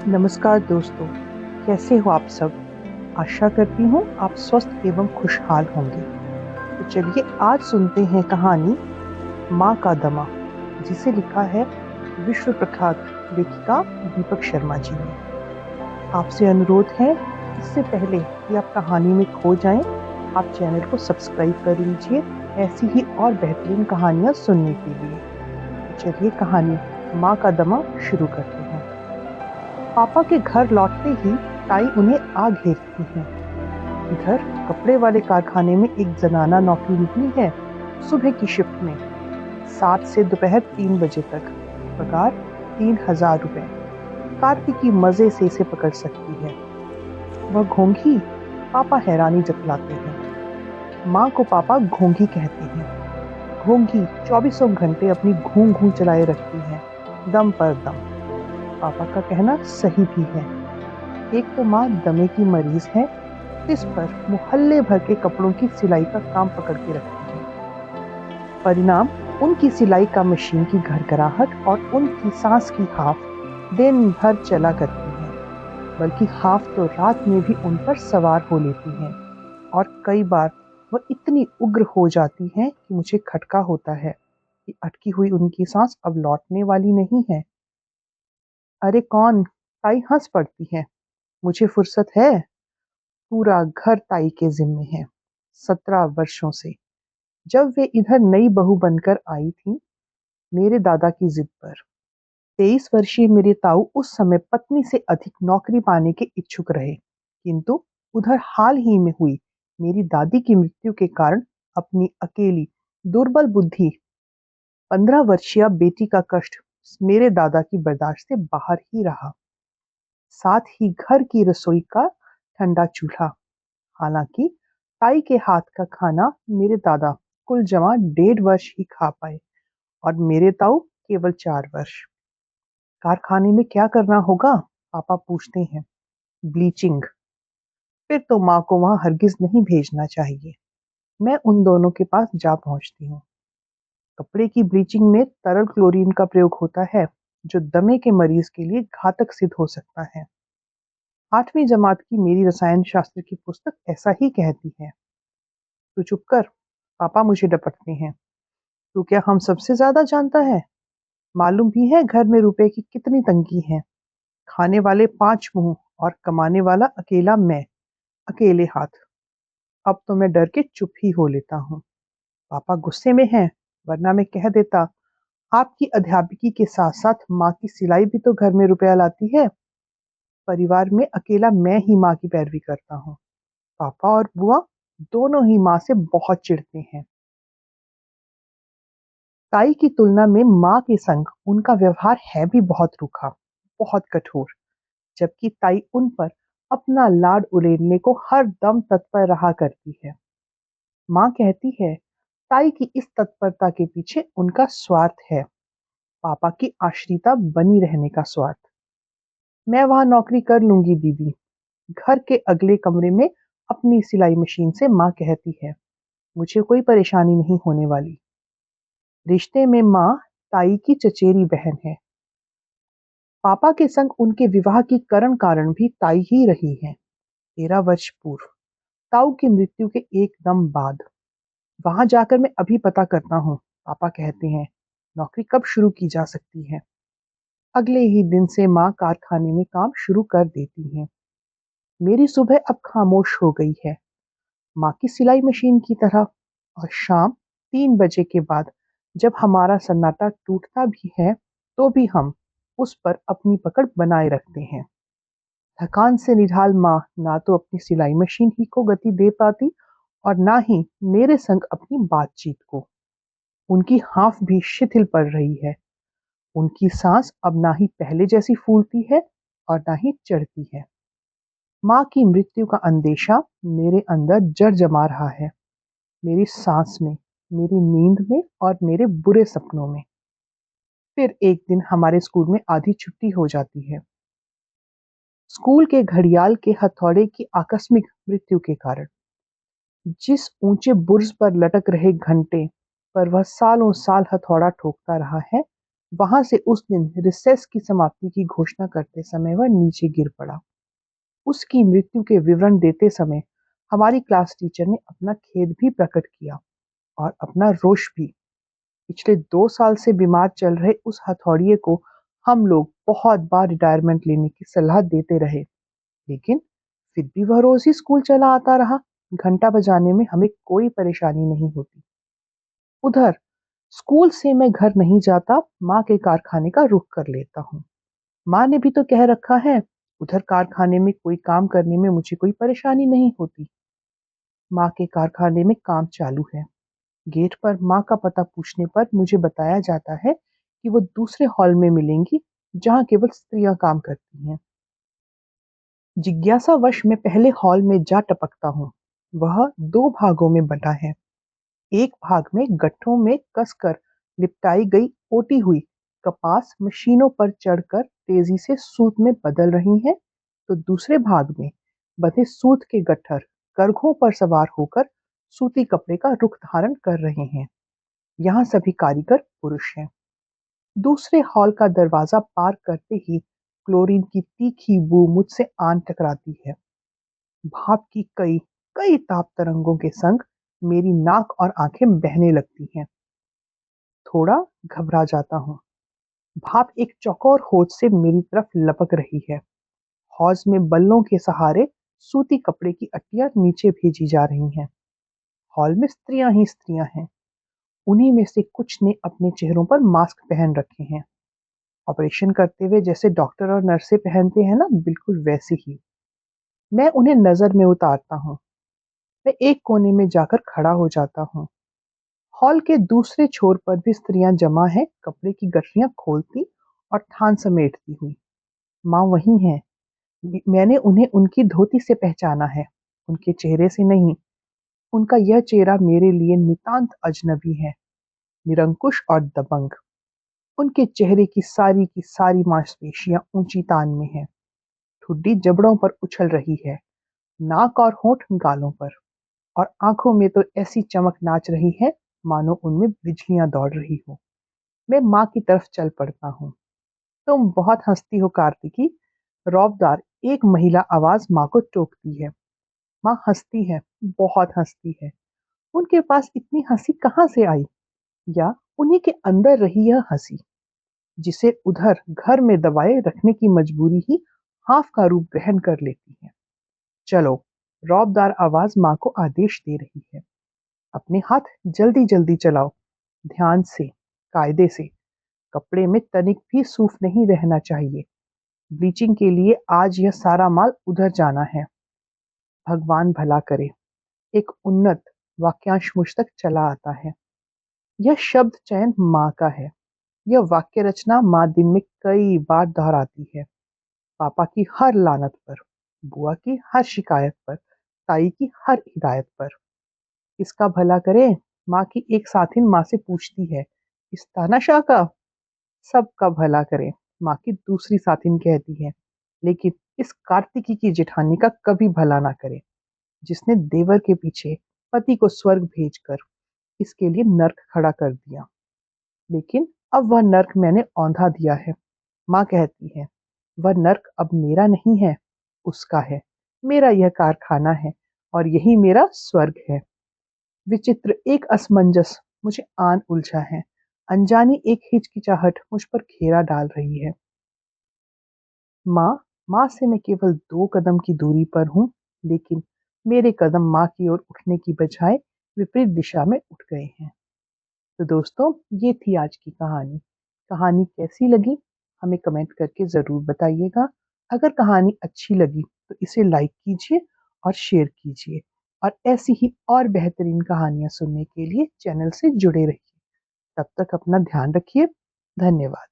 नमस्कार दोस्तों, कैसे हो आप सब? आशा करती हूँ आप स्वस्थ एवं खुशहाल होंगे। तो चलिए आज सुनते हैं कहानी माँ का दमा, जिसे लिखा है विश्व प्रख्यात लेखिका दीपक शर्मा जी ने। आपसे अनुरोध है, इससे पहले कि आप कहानी में खो जाएं, आप चैनल को सब्सक्राइब कर लीजिए ऐसी ही और बेहतरीन कहानियाँ सुनने के लिए। तो चलिए कहानी माँ का दमा शुरू करते हैं। पापा के घर लौटते ही ताई उन्हें आ घेरती है। इधर कपड़े वाले कारखाने में एक जनाना नौकरी निकली है, सुबह की शिफ्ट में 7 से दोपहर 3 बजे तक। पगार 3,000 रुपए। कार्तिकी मजे से इसे पकड़ सकती है। वह घोंघी? पापा हैरानी जतलाते हैं। माँ को पापा घोंघी कहते हैं। घोंघी चौबीसों घंटे अपनी घूं घूं चलाए रखती है, दम पर दम। पापा का कहना सही भी है। एक तो माँ दमे की मरीज है, इस पर मोहल्ले भर के कपड़ों की सिलाई का काम पकड़ के रखती है। परिणाम उनकी सिलाई का मशीन की घरघराहट और उनकी सांस की हाफ दिन भर चला करती है। बल्कि हाफ तो रात में भी उन पर सवार हो लेती हैं। और कई बार वह इतनी उग्र हो जाती हैं कि मुझे खटका होता है कि अटकी हुई उनकी सांस अब लौटने वाली नहीं है। अरे कौन? ताई हंस पड़ती है। मुझे फुर्सत है? पूरा घर ताई के जिम्मे है। 17 वर्षों से, जब वे इधर नई बहू बनकर आई थी, मेरे दादा की जिद पर। 23 वर्षीय मेरे ताऊ उस समय पत्नी से अधिक नौकरी पाने के इच्छुक रहे, किंतु उधर हाल ही में हुई मेरी दादी की मृत्यु के कारण अपनी अकेली दुर्बल बुद्धि 15 वर्षीय बेटी का कष्ट मेरे दादा की बर्दाश्त से बाहर ही रहा। साथ ही घर की रसोई का ठंडा चूल्हा। हालांकि ताई के हाथ का खाना मेरे दादा कुल जमा 1.5 वर्ष ही खा पाए और मेरे ताऊ केवल 4 वर्ष। कारखाने में क्या करना होगा? पापा पूछते हैं। ब्लीचिंग। फिर तो माँ को वहां हरगिज नहीं भेजना चाहिए। मैं उन दोनों के पास जा पहुंचती हूँ। कपड़े की ब्लीचिंग में तरल क्लोरीन का प्रयोग होता है, जो दमे के मरीज के लिए घातक सिद्ध हो सकता है। 8वीं जमात की मेरी रसायन शास्त्र की पुस्तक ऐसा ही कहती है। तू चुप कर, पापा मुझे डपटते हैं। तू क्या हम सबसे ज्यादा जानता है? मालूम भी है घर में रुपए की कितनी तंगी है। खाने वाले 5 मुंह और कमाने वाला अकेला मैं, अकेले हाथ। अब तो मैं डर के चुप ही हो लेता हूँ। पापा गुस्से में हैं, वरना मैं कह देता, आपकी अध्यापकी के साथ साथ माँ की सिलाई भी तो घर में रुपया लाती है। परिवार में अकेला मैं ही माँ की पैरवी करता हूँ। पापा और बुआ दोनों ही माँ से बहुत चिढ़ते हैं। ताई की तुलना में माँ के संग उनका व्यवहार है भी बहुत रूखा, बहुत कठोर। जबकि ताई उन पर अपना लाड उड़ेलने को हर दम तत्पर रहा करती है। माँ कहती है, ताई की इस तत्परता के पीछे उनका स्वार्थ है, पापा की आश्रिता बनी रहने का स्वार्थ। मैं वहां नौकरी कर लूंगी दीदी, घर के अगले कमरे में अपनी सिलाई मशीन से माँ कहती है। मुझे कोई परेशानी नहीं होने वाली। रिश्ते में माँ ताई की चचेरी बहन है। पापा के संग उनके विवाह की करण कारण भी ताई ही रही है। 13 वर्ष पूर्व, ताऊ की मृत्यु के एकदम बाद। वहां जाकर मैं अभी पता करता हूँ, पापा कहते हैं। नौकरी कब शुरू की जा सकती है? अगले ही दिन से माँ कारखाने में काम शुरू कर देती हैं। मेरी सुबह अब खामोश हो गई है, माँ की सिलाई मशीन की तरह। और शाम 3 बजे के बाद जब हमारा सन्नाटा टूटता भी है, तो भी हम उस पर अपनी पकड़ बनाए रखते हैं। थकान से निढाल माँ ना तो अपनी सिलाई मशीन ही को गति दे पाती और ना ही मेरे संग अपनी बातचीत को। उनकी हाफ भी शिथिल पड़ रही है। उनकी सांस अब ना ही पहले जैसी फूलती है और ना ही चढ़ती है। माँ की मृत्यु का अंदेशा मेरे अंदर जड़ जमा रहा है, मेरी सांस में, मेरी नींद में और मेरे बुरे सपनों में। फिर एक दिन हमारे स्कूल में आधी छुट्टी हो जाती है, स्कूल के घड़ियाल के हथौड़े की आकस्मिक मृत्यु के कारण। जिस ऊंचे बुर्ज पर लटक रहे घंटे पर वह सालों साल हथौड़ा ठोकता रहा है, वहां से उस दिन रिसेस की समाप्ति की घोषणा करते समय वह नीचे गिर पड़ा। उसकी मृत्यु के विवरण देते समय हमारी क्लास टीचर ने अपना खेद भी प्रकट किया और अपना रोष भी। पिछले 2 साल से बीमार चल रहे उस हथौड़िए को हम लोग बहुत बार रिटायरमेंट लेने की सलाह देते रहे, लेकिन फिर भी वह रोज ही स्कूल चला आता रहा। घंटा बजाने में हमें कोई परेशानी नहीं होती। उधर स्कूल से मैं घर नहीं जाता, माँ के कारखाने का रुख कर लेता हूँ। माँ ने भी तो कह रखा है, उधर कारखाने में कोई काम करने में मुझे कोई परेशानी नहीं होती। माँ के कारखाने में काम चालू है। गेट पर माँ का पता पूछने पर मुझे बताया जाता है कि वो दूसरे हॉल में मिलेंगी, जहाँ केवल स्त्रियां काम करती हैं। जिज्ञासावश मैं पहले हॉल में जा टपकता हूँ। वह 2 भागों में बटा है। एक भाग में गट्ठों में कसकर लिपटाई गई ओटी हुई कपास मशीनों पर चढ़कर तेजी से सूत में बदल रही हैं, तो दूसरे भाग में बंधे सूत के गट्ठर करघों पर सवार होकर सूती कपड़े का रुख धारण कर रहे हैं। यहाँ सभी कारीगर पुरुष हैं। दूसरे हॉल का दरवाजा पार करते ही क्लोरीन की तीखी बू मुझसे आन टकराती है। भाप की कई कई ताप तरंगों के संग मेरी नाक और आंखें बहने लगती हैं। थोड़ा घबरा जाता हूँ। भाप एक चौकोर होंठ से मेरी तरफ लपक रही है। हौज में बल्लों के सहारे सूती कपड़े की अट्टियां नीचे भेजी जा रही हैं। हॉल में स्त्रियां ही स्त्रियां हैं। उन्हीं में से कुछ ने अपने चेहरों पर मास्क पहन रखे हैं। ऑपरेशन करते हुए जैसे डॉक्टर और नर्सें पहनते हैं ना, बिल्कुल वैसे ही। मैं उन्हें नजर में उतारता हूँ। मैं एक कोने में जाकर खड़ा हो जाता हूँ। हॉल के दूसरे छोर पर भी स्त्रियां जमा हैं, कपड़े की गठरियां खोलती और थान समेटती हुई। माँ वही हैं। मैंने उन्हें उनकी धोती से पहचाना है, उनके चेहरे से नहीं। उनका यह चेहरा मेरे लिए नितांत अजनबी है, निरंकुश और दबंग। उनके चेहरे की सारी मांसपेशियां ऊंची तान में हैं। ठुड्डी जबड़ों पर उछल रही है, नाक और होंठ गालों पर, और आंखों में तो ऐसी चमक नाच रही है मानो उनमें बिजलियां दौड़ रही हो। मैं माँ की तरफ चल पड़ता हूँ। तुम बहुत हंसती हो कार्तिकी, रौबदार एक महिला आवाज माँ को टोकती है। माँ हंसती है, बहुत हंसती है। उनके पास इतनी हंसी कहाँ से आई, या उन्हीं के अंदर रही यह हंसी, जिसे उधर घर में दबाए रखने की मजबूरी ही हाफ का रूप ग्रहण कर लेती है। चलो, रौबदार आवाज माँ को आदेश दे रही है। अपने हाथ जल्दी जल्दी चलाओ, ध्यान से, कायदे से। कपड़े में तनिक भी सूफ नहीं रहना चाहिए। ब्लीचिंग के लिए आज यह सारा माल उधर जाना है। भगवान भला करे। एक उन्नत वाक्यांश मुझ तक चला आता है। यह शब्द चयन माँ का है। यह वाक्य रचना माँ दिन में कई बार दोहराती है। पापा की हर लानत पर, बुआ की हर शिकायत पर, ताई की हर हिदायत पर। किसका भला करे, माँ की एक साथिन माँ से पूछती है, इस तानाशाह का? सबका भला करे, माँ की दूसरी साथिन कहती है, लेकिन इस कार्तिकी की जेठानी का कभी भला ना करे, जिसने देवर के पीछे पति को स्वर्ग भेजकर इसके लिए नर्क खड़ा कर दिया। लेकिन अब वह नर्क मैंने औंधा दिया है। माँ कहती है, वह नर्क अब मेरा नहीं है, उसका है। मेरा यह कारखाना है और यही मेरा स्वर्ग है। विचित्र एक असमंजस मुझे आन उलझा है। अनजानी एक हिचकिचाहट मुझ पर घेरा डाल रही है। माँ माँ से मैं केवल 2 कदम की दूरी पर हूँ, लेकिन मेरे कदम माँ की ओर उठने की बजाय विपरीत दिशा में उठ गए हैं। तो दोस्तों, ये थी आज की कहानी। कहानी कैसी लगी हमें कमेंट करके ज़रूर बताइएगा। अगर कहानी अच्छी लगी तो इसे लाइक कीजिए और शेयर कीजिए, और ऐसी ही और बेहतरीन कहानियाँ सुनने के लिए चैनल से जुड़े रहिए। तब तक अपना ध्यान रखिए। धन्यवाद।